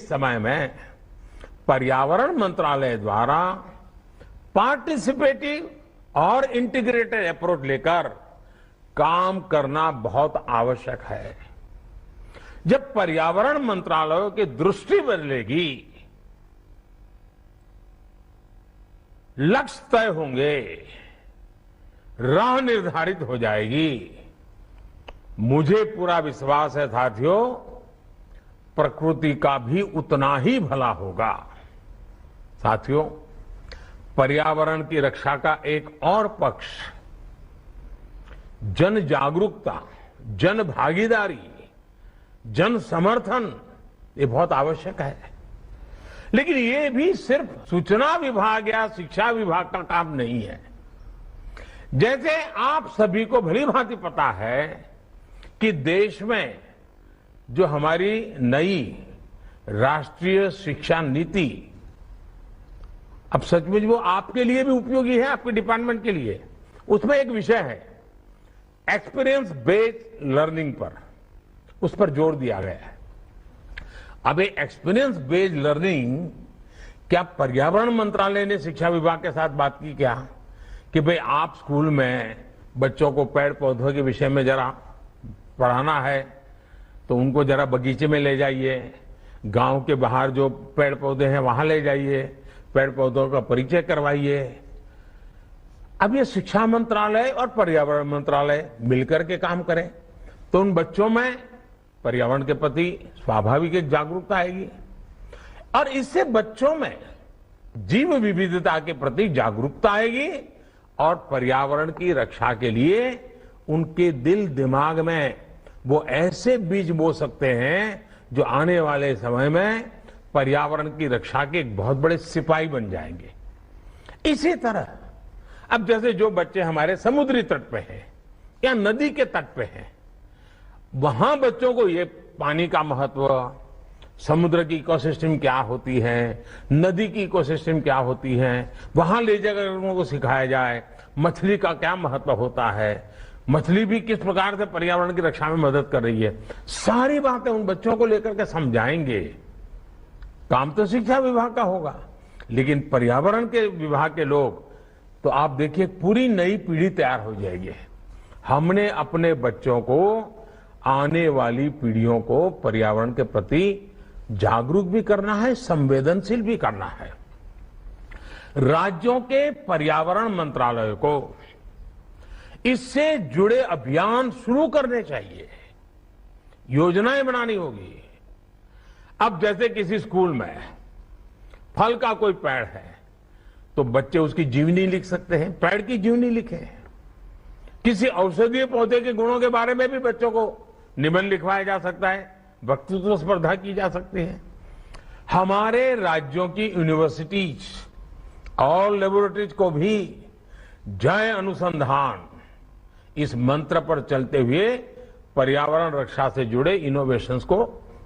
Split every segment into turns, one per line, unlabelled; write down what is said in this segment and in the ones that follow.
समय में पर्यावरण मंत्रालय द्वारा पार्टिसिपेटिव और इंटीग्रेटेड अप्रोच लेकर काम करना बहुत आवश्यक है। जब पर्यावरण मंत्रालयों की दृष्टि बदलेगी, लक्ष्य तय होंगे, राह निर्धारित हो जाएगी, मुझे पूरा विश्वास है साथियों, प्रकृति का भी उतना ही भला होगा। साथियों, पर्यावरण की रक्षा का एक और पक्ष जन जागरूकता, जन भागीदारी, जन समर्थन, ये बहुत आवश्यक है। लेकिन ये भी सिर्फ सूचना विभाग या शिक्षा विभाग का काम नहीं है। जैसे आप सभी को भली भांति पता है कि देश में जो हमारी नई राष्ट्रीय शिक्षा नीति, अब सचमुच वो आपके लिए भी उपयोगी है, आपके डिपार्टमेंट के लिए, उसमें एक विषय है एक्सपीरियंस बेस्ड लर्निंग पर, उस पर जोर दिया गया है। अब ये एक्सपीरियंस बेस्ड लर्निंग, क्या पर्यावरण मंत्रालय ने शिक्षा विभाग के साथ बात की क्या कि भाई आप स्कूल में बच्चों को पेड़ पौधों के विषय में जरा पढ़ाना है तो उनको जरा बगीचे में ले जाइए, गांव के बाहर जो पेड़ पौधे हैं वहां ले जाइए, पेड़ पौधों का परिचय करवाइए। अब ये शिक्षा मंत्रालय और पर्यावरण मंत्रालय मिलकर के काम करें तो उन बच्चों में पर्यावरण के प्रति स्वाभाविक एक जागरूकता आएगी और इससे बच्चों में जीव विविधता के प्रति जागरूकता आएगी और पर्यावरण की रक्षा के लिए उनके दिल दिमाग में वो ऐसे बीज बो सकते हैं जो आने वाले समय में पर्यावरण की रक्षा के एक बहुत बड़े सिपाही बन जाएंगे। इसी तरह अब जैसे जो बच्चे हमारे समुद्री तट पे हैं या नदी के तट पे हैं, वहां बच्चों को ये पानी का महत्व, समुद्र की इकोसिस्टम क्या होती है, नदी की इकोसिस्टम क्या होती है, वहां ले जाकर उनको सिखाया जाए मछली का क्या महत्व होता है, मछली भी किस प्रकार से पर्यावरण की रक्षा में मदद कर रही है, सारी बातें उन बच्चों को लेकर के समझाएंगे। काम तो शिक्षा विभाग का होगा, लेकिन पर्यावरण के विभाग के लोग तो आप देखिए पूरी नई पीढ़ी तैयार हो जाएगी। हमने अपने बच्चों को, आने वाली पीढ़ियों को पर्यावरण के प्रति जागरूक भी करना है, संवेदनशील भी करना है। राज्यों के पर्यावरण मंत्रालय को इससे जुड़े अभियान शुरू करने चाहिए, योजनाएं बनानी होगी। अब जैसे किसी स्कूल में फल का कोई पेड़ है तो बच्चे उसकी जीवनी लिख सकते हैं, पेड़ की जीवनी लिखें। किसी औषधीय पौधे के गुणों के बारे में भी बच्चों को निबंध लिखवाया जा सकता है, वक्तृत्व स्पर्धा की जा सकती है। हमारे राज्यों की यूनिवर्सिटीज और लेबोरेटरीज को भी जय अनुसंधान इस मंत्र पर चलते हुए पर्यावरण रक्षा से जुड़े इनोवेशंस को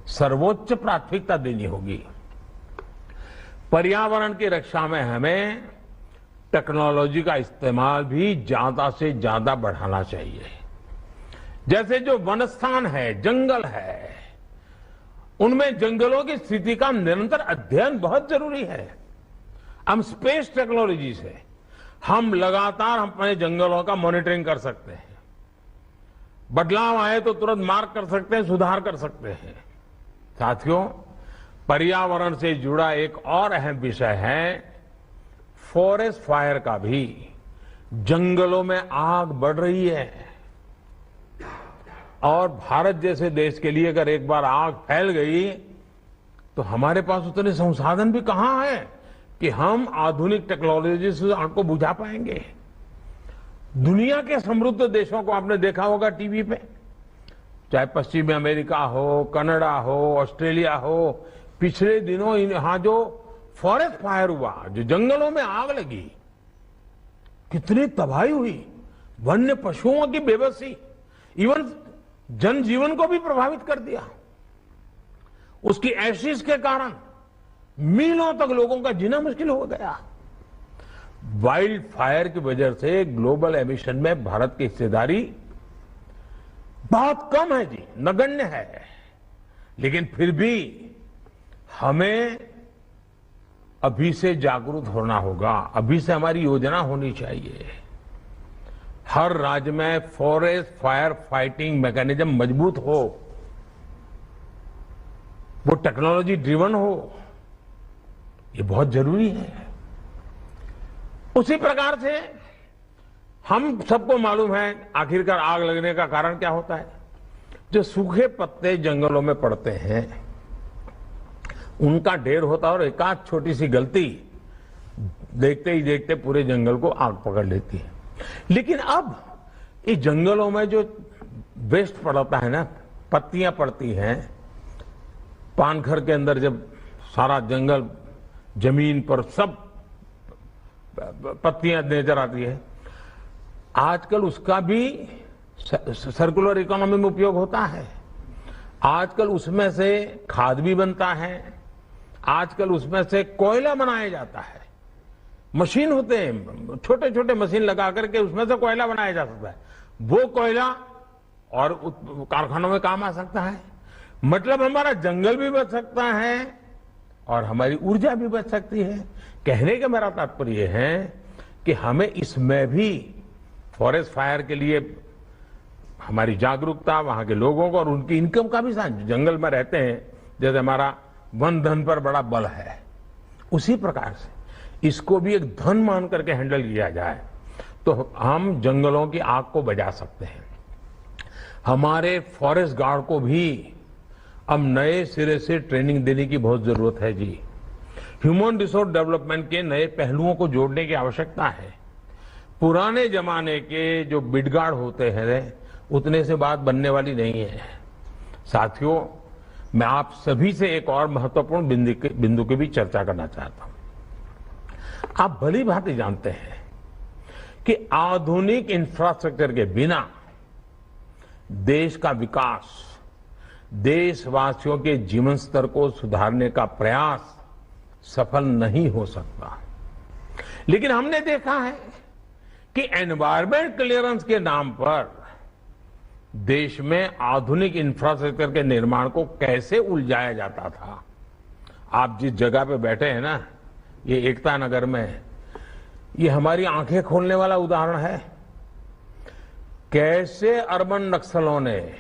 सर्वोच्च प्राथमिकता देनी होगी। पर्यावरण की रक्षा में हमें टेक्नोलॉजी का इस्तेमाल भी ज्यादा से ज्यादा बढ़ाना चाहिए। जैसे जो वनस्थान है, जंगल है, उनमें जंगलों की स्थिति का निरंतर अध्ययन बहुत जरूरी है। हम स्पेस टेक्नोलॉजी से हम लगातार अपने जंगलों का मॉनिटरिंग कर सकते हैं, बदलाव आए तो तुरंत मार्क कर सकते हैं, सुधार कर सकते हैं। साथियों, पर्यावरण से जुड़ा एक और अहम विषय है फॉरेस्ट फायर का भी। जंगलों में आग बढ़ रही है और भारत जैसे देश के लिए अगर एक बार आग फैल गई तो हमारे पास उतने संसाधन भी कहां है कि हम आधुनिक टेक्नोलॉजी से आग को बुझा पाएंगे। दुनिया के समृद्ध देशों को आपने देखा होगा टीवी पे, चाहे पश्चिमी अमेरिका हो, कनाडा हो, ऑस्ट्रेलिया हो, पिछले दिनों यहां जो फॉरेस्ट फायर हुआ, जो जंगलों में आग लगी, कितनी तबाही हुई, वन्य पशुओं की बेबसी, इवन जनजीवन को भी प्रभावित कर दिया। उसकी एशिस के कारण मीलों तक लोगों का जीना मुश्किल हो गया। वाइल्ड फायर की वजह से ग्लोबल एमिशन में भारत की हिस्सेदारी बहुत कम है जी, नगण्य है, लेकिन फिर भी हमें अभी से जागरूक होना होगा, अभी से हमारी योजना होनी चाहिए। हर राज्य में फॉरेस्ट फायर फाइटिंग मैकेनिज्म मजबूत हो, वो टेक्नोलॉजी ड्रिवन हो, ये बहुत जरूरी है। उसी प्रकार से हम सबको मालूम है आखिरकार आग लगने का कारण क्या होता है। जो सूखे पत्ते जंगलों में पड़ते हैं उनका ढेर होता है और एक आध छोटी सी गलती देखते ही देखते पूरे जंगल को आग पकड़ लेती है। लेकिन अब इस जंगलों में जो वेस्ट पड़ता है ना, पत्तियां पड़ती हैं, पानखर के अंदर जब सारा जंगल जमीन पर सब पत्तियां नजर आती है, आजकल उसका भी सर्कुलर इकोनॉमी में उपयोग होता है। आजकल उसमें से खाद भी बनता है, आजकल उसमें से कोयला बनाया जाता है। मशीन होते हैं, छोटे छोटे मशीन लगा करके उसमें से कोयला बनाया जा सकता है। वो कोयला और कारखानों में काम आ सकता है। मतलब हमारा जंगल भी बच सकता है और हमारी ऊर्जा भी बच सकती है। कहने का मेरा तात्पर्य है कि हमें इसमें भी फॉरेस्ट फायर के लिए हमारी जागरूकता, वहां के लोगों को और उनकी इनकम का भी साथ, जंगल में रहते हैं, जैसे हमारा वन धन पर बड़ा बल है, उसी प्रकार से इसको भी एक धन मान करके हैंडल किया जाए तो हम जंगलों की आग को बुझा सकते हैं। हमारे फॉरेस्ट गार्ड को भी अब नए सिरे से ट्रेनिंग देने की बहुत जरूरत है जी। ह्यूमन रिसोर्स डेवलपमेंट के नए पहलुओं को जोड़ने की आवश्यकता है। पुराने जमाने के जो बिडगार्ड होते हैं उतने से बात बनने वाली नहीं है। साथियों, मैं आप सभी से एक और महत्वपूर्ण बिंदु की भी चर्चा करना चाहता हूं। आप भली भांति जानते हैं कि आधुनिक इंफ्रास्ट्रक्चर के बिना देश का विकास, देशवासियों के जीवन स्तर को सुधारने का प्रयास सफल नहीं हो सकता। लेकिन हमने देखा है कि एनवायरमेंट क्लियरेंस के नाम पर देश में आधुनिक इंफ्रास्ट्रक्चर के निर्माण को कैसे उलझाया जाता था। आप जिस जगह पे बैठे हैं ना, ये एकता नगर में, ये हमारी आंखें खोलने वाला उदाहरण है। कैसे अर्बन नक्सलों ने,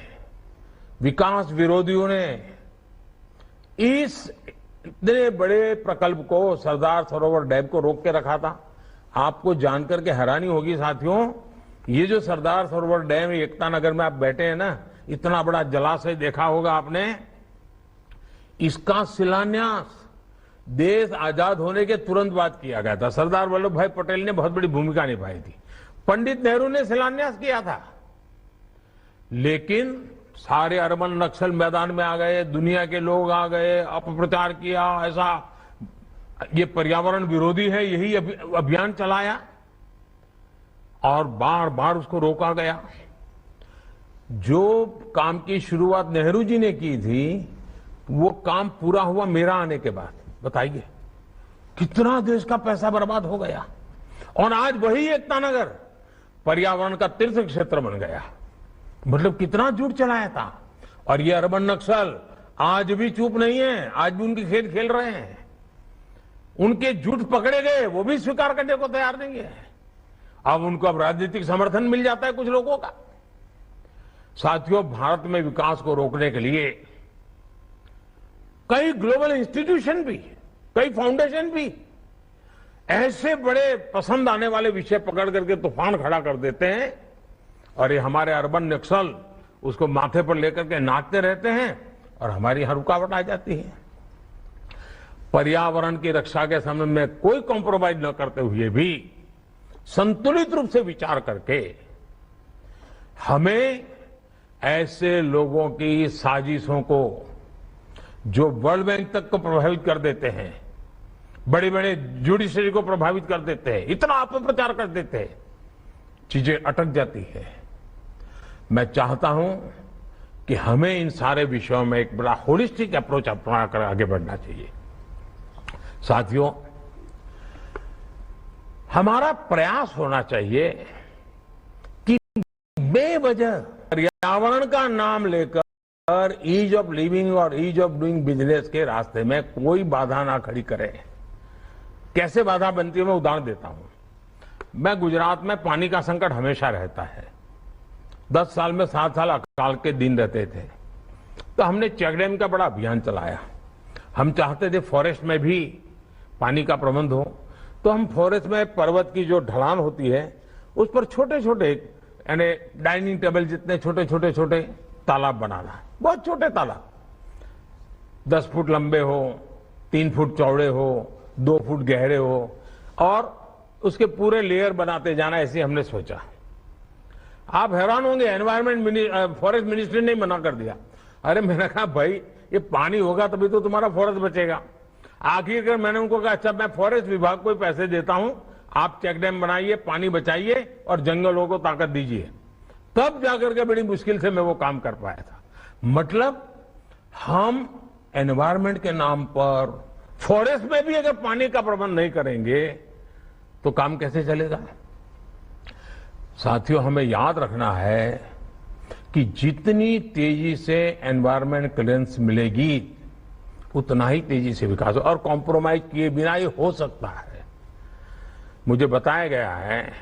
विकास विरोधियों ने इस इतने बड़े प्रकल्प को, सरदार सरोवर डैम को रोक के रखा था। आपको जानकर के हैरानी होगी साथियों, ये जो सरदार सरोवर डैम एकता नगर में आप बैठे हैं ना, इतना बड़ा जलाशय देखा होगा आपने, इसका शिलान्यास देश आजाद होने के तुरंत बाद किया गया था। सरदार वल्लभ भाई पटेल ने बहुत बड़ी भूमिका निभाई थी। पंडित नेहरू ने शिलान्यास किया था। लेकिन सारे अर्बन नक्सल मैदान में आ गए, दुनिया के लोग आ गए, अपप्रचार किया, ऐसा ये पर्यावरण विरोधी है, यही अभियान चलाया और बार बार उसको रोका गया। जो काम की शुरुआत नेहरू जी ने की थी, वो काम पूरा हुआ मेरा आने के बाद। बताइए कितना देश का पैसा बर्बाद हो गया। और आज वही एकता नगर पर्यावरण का तीर्थ क्षेत्र बन गया। मतलब कितना झूठ चलाया था। और ये अर्बन नक्सल आज भी चुप नहीं है, आज भी उनकी खेल खेल रहे हैं। उनके झूठ पकड़े गए, वो भी स्वीकार करने को तैयार नहीं है। अब उनको अब राजनीतिक समर्थन मिल जाता है कुछ लोगों का। साथियों, भारत में विकास को रोकने के लिए कई ग्लोबल इंस्टीट्यूशन भी, कई फाउंडेशन भी ऐसे बड़े पसंद आने वाले विषय पकड़ करके तूफान खड़ा कर देते हैं और ये हमारे अर्बन नक्सल उसको माथे पर लेकर के नाचते रहते हैं और हमारी हर रुकावट आ जाती है। पर्यावरण की रक्षा के संबंध में कोई कॉम्प्रोमाइज न करते हुए भी संतुलित रूप से विचार करके हमें ऐसे लोगों की साजिशों को जो वर्ल्ड बैंक तक को प्रभावित कर देते हैं, बड़े बड़े जुडिशरी को प्रभावित कर देते हैं, इतना अपप्रचार कर देते हैं, चीजें अटक जाती है। मैं चाहता हूं कि हमें इन सारे विषयों में एक बड़ा होलिस्टिक अप्रोच अपना कर आगे बढ़ना चाहिए। साथियों, हमारा प्रयास होना चाहिए कि बेवजह पर्यावरण का नाम लेकर और ईज ऑफ लिविंग और ईज ऑफ डूइंग बिजनेस के रास्ते में कोई बाधा ना खड़ी करे। कैसे बाधा बनती है मैं उदाहरण देता हूं। मैं गुजरात में पानी का संकट हमेशा रहता है। 10 साल में 7 साल अकाल के दिन रहते थे, तो हमने चेक डैम का बड़ा अभियान चलाया। हम चाहते थे फॉरेस्ट में भी पानी का प्रबंध हो, तो हम फॉरेस्ट में पर्वत की जो ढलान होती है उस पर छोटे छोटे यानी डाइनिंग टेबल जितने छोटे छोटे छोटे तालाब बनाना, बहुत छोटे तालाब, 10 फुट लंबे हो, 3 फुट चौड़े हो, 2 फुट गहरे हो, और उसके पूरे लेयर बनाते जाना, ऐसे हमने सोचा। आप हैरान होंगे, एनवायरमेंट फॉरेस्ट मिनिस्ट्री ने मना कर दिया। अरे मैंने कहा भाई ये पानी होगा तभी तो तुम्हारा फॉरेस्ट बचेगा। आखिरकार मैंने उनको कहा अच्छा मैं फॉरेस्ट विभाग को पैसे देता हूं, आप चेक डैम बनाइए, पानी बचाइए और जंगलों को ताकत दीजिए। तब जाकर के बड़ी मुश्किल से मैं वो काम कर पाया था। मतलब हम एनवायरमेंट के नाम पर फॉरेस्ट में भी अगर पानी का प्रबंध नहीं करेंगे तो काम कैसे चलेगा। साथियों, हमें याद रखना है कि जितनी तेजी से एनवायरमेंट क्लियरेंस मिलेगी उतना ही तेजी से विकास हो, और कॉम्प्रोमाइज किए बिना ये हो सकता है। मुझे बताया गया है,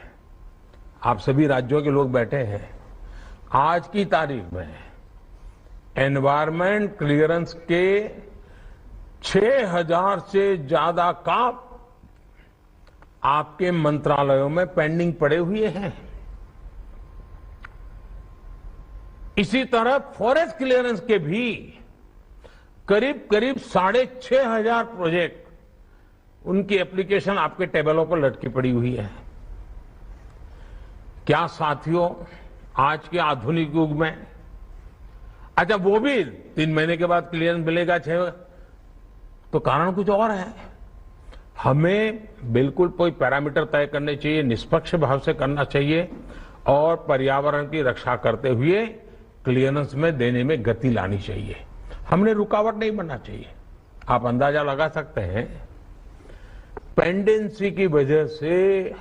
आप सभी राज्यों के लोग बैठे हैं, आज की तारीख में एनवायरमेंट क्लियरेंस के 6000 से ज्यादा काम आपके मंत्रालयों में पेंडिंग पड़े हुए हैं। इसी तरह फॉरेस्ट क्लियरेंस के भी करीब करीब 6500 प्रोजेक्ट, उनकी एप्लीकेशन आपके टेबलों पर लटकी पड़ी हुई है। क्या साथियों, आज के आधुनिक युग में, अच्छा वो भी 3 महीने के बाद क्लियरेंस मिलेगा 6, तो कारण कुछ और है। हमें बिल्कुल कोई पैरामीटर तय करने चाहिए, निष्पक्ष भाव से करना चाहिए और पर्यावरण की रक्षा करते हुए क्लियरेंस में देने में गति लानी चाहिए। हमने रुकावट नहीं बनना चाहिए। आप अंदाजा लगा सकते हैं, पेंडेंसी की वजह से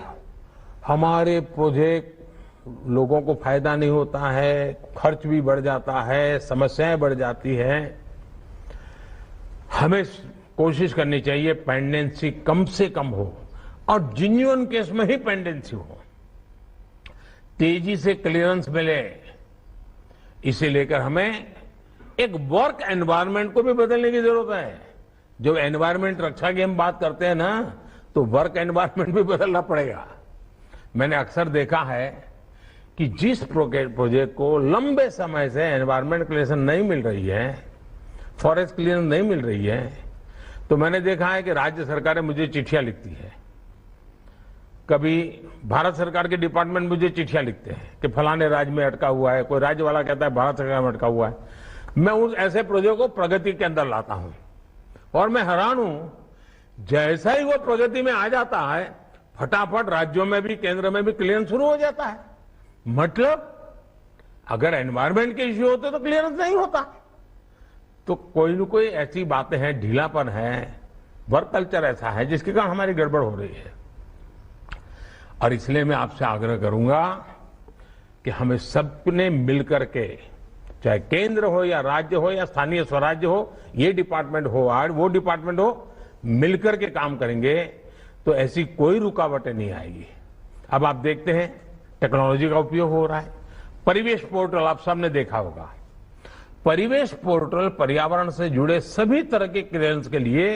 हमारे प्रोजेक्ट लोगों को फायदा नहीं होता है, खर्च भी बढ़ जाता है, समस्याएं बढ़ जाती हैं। हमें कोशिश करनी चाहिए पेंडेंसी कम से कम हो और जेन्युइन केस में ही पेंडेंसी हो, तेजी से क्लियरेंस मिले। इसे लेकर हमें एक वर्क एनवायरनमेंट को भी बदलने की जरूरत है। जो एनवायरनमेंट रक्षा की हम बात करते हैं ना, तो वर्क एनवायरनमेंट भी बदलना पड़ेगा। मैंने अक्सर देखा है कि जिस प्रोजेक्ट को लंबे समय से एनवायरनमेंट क्लियरेंस नहीं मिल रही है, फॉरेस्ट क्लियरेंस नहीं मिल रही है, तो मैंने देखा है कि राज्य सरकारें मुझे चिट्ठियां लिखती है। कभी भारत सरकार के डिपार्टमेंट मुझे चिट्ठियां लिखते हैं कि फलाने राज्य में अटका हुआ है, कोई राज्य वाला कहता है भारत सरकार में अटका हुआ है। मैं उस ऐसे प्रोजेक्ट को प्रगति के अंदर लाता हूं और मैं हैरान हूं, जैसा ही वो प्रगति में आ जाता है फटाफट राज्यों में भी केंद्र में भी क्लियरेंस शुरू हो जाता है। मतलब अगर एनवायरमेंट के इश्यू होते तो क्लियरेंस नहीं होता। तो कोई न कोई ऐसी बातें हैं, ढीलापन है, वर्क कल्चर ऐसा है जिसके कारण हमारी गड़बड़ हो रही है। और इसलिए मैं आपसे आग्रह करूंगा कि हमें सबने मिलकर के, चाहे केंद्र हो या राज्य हो या स्थानीय स्वराज्य हो, ये डिपार्टमेंट हो और वो डिपार्टमेंट हो, मिलकर के काम करेंगे तो ऐसी कोई रुकावटें नहीं आएगी। अब आप देखते हैं टेक्नोलॉजी का उपयोग हो रहा है। परिवेश पोर्टल आप सबने देखा होगा। परिवेश पोर्टल पर्यावरण से जुड़े सभी तरह के क्लियरेंस के लिए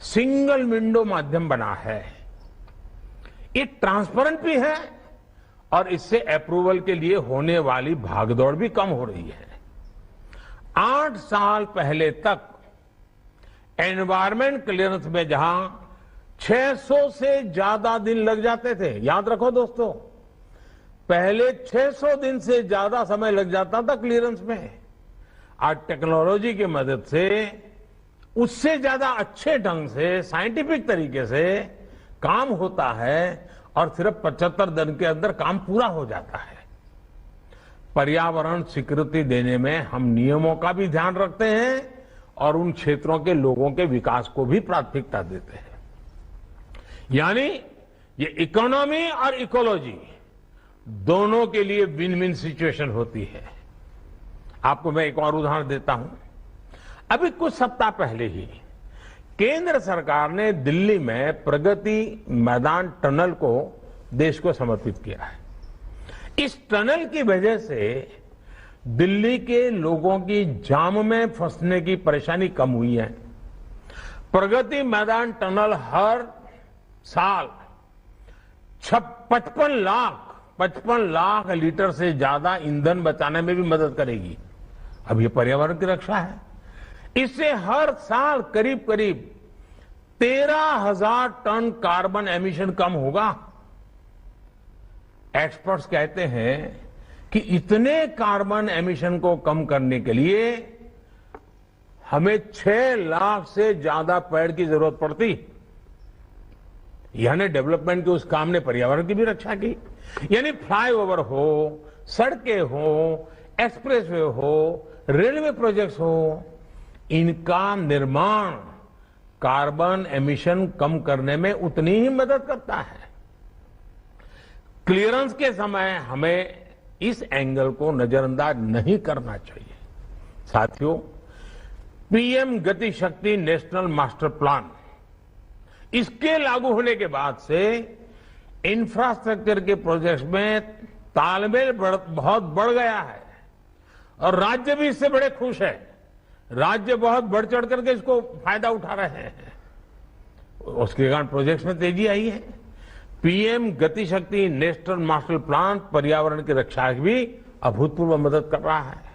सिंगल विंडो माध्यम बना है। ये ट्रांसपेरेंट भी है और इससे अप्रूवल के लिए होने वाली भागदौड़ भी कम हो रही है। 8 साल पहले तक एनवायरमेंट क्लियरेंस में जहां 600 से ज्यादा दिन लग जाते थे, याद रखो दोस्तों, पहले 600 दिन से ज्यादा समय लग जाता था क्लियरेंस में। आज टेक्नोलॉजी की मदद से उससे ज्यादा अच्छे ढंग से, साइंटिफिक तरीके से काम होता है और सिर्फ 75 दिन के अंदर काम पूरा हो जाता है। पर्यावरण स्वीकृति देने में हम नियमों का भी ध्यान रखते हैं और उन क्षेत्रों के लोगों के विकास को भी प्राथमिकता देते हैं। यानी ये इकोनॉमी और इकोलॉजी दोनों के लिए विन विन सिचुएशन होती है। आपको मैं एक और उदाहरण देता हूं। अभी कुछ सप्ताह पहले ही केंद्र सरकार ने दिल्ली में प्रगति मैदान टनल को देश को समर्पित किया है। इस टनल की वजह से दिल्ली के लोगों की जाम में फंसने की परेशानी कम हुई है। प्रगति मैदान टनल हर साल 55 लाख लीटर से ज्यादा ईंधन बचाने में भी मदद करेगी। अब ये पर्यावरण की रक्षा है। इससे हर साल करीब करीब 13,000 टन कार्बन एमिशन कम होगा। एक्सपर्ट्स कहते हैं कि इतने कार्बन एमिशन को कम करने के लिए हमें 6 लाख से ज्यादा पेड़ की जरूरत पड़ती। यानी डेवलपमेंट के उस काम ने पर्यावरण की भी रक्षा की। यानी फ्लाईओवर हो, सड़कें हो, एक्सप्रेसवे हो, रेलवे प्रोजेक्ट्स हो, इनका निर्माण कार्बन एमिशन कम करने में उतनी ही मदद करता है। क्लियरेंस के समय हमें इस एंगल को नजरअंदाज नहीं करना चाहिए। साथियों, पीएम गति शक्ति नेशनल मास्टर प्लान, इसके लागू होने के बाद से इंफ्रास्ट्रक्चर के प्रोजेक्ट्स में तालमेल बहुत बढ़ गया है और राज्य भी इससे बड़े खुश है। राज्य बहुत बढ़ चढ़ करके इसको फायदा उठा रहे हैं। उसके कारण प्रोजेक्ट्स में तेजी आई है। पीएम गति शक्ति नेशनल मास्टर प्लान पर्यावरण की रक्षा की भी अभूतपूर्व मदद कर रहा है।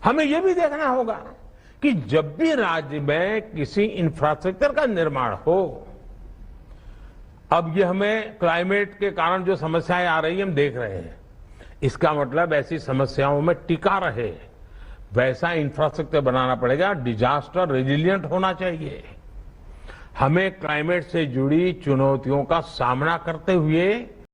हमें यह भी देखना होगा कि जब भी राज्य में किसी इंफ्रास्ट्रक्चर का निर्माण हो, अब ये हमें क्लाइमेट के कारण जो समस्याएं आ रही हैं हम देख रहे हैं, इसका मतलब ऐसी समस्याओं में टिका रहे वैसा इंफ्रास्ट्रक्चर बनाना पड़ेगा। डिजास्टर रेजिलिएंट होना चाहिए। हमें क्लाइमेट से जुड़ी चुनौतियों का सामना करते हुए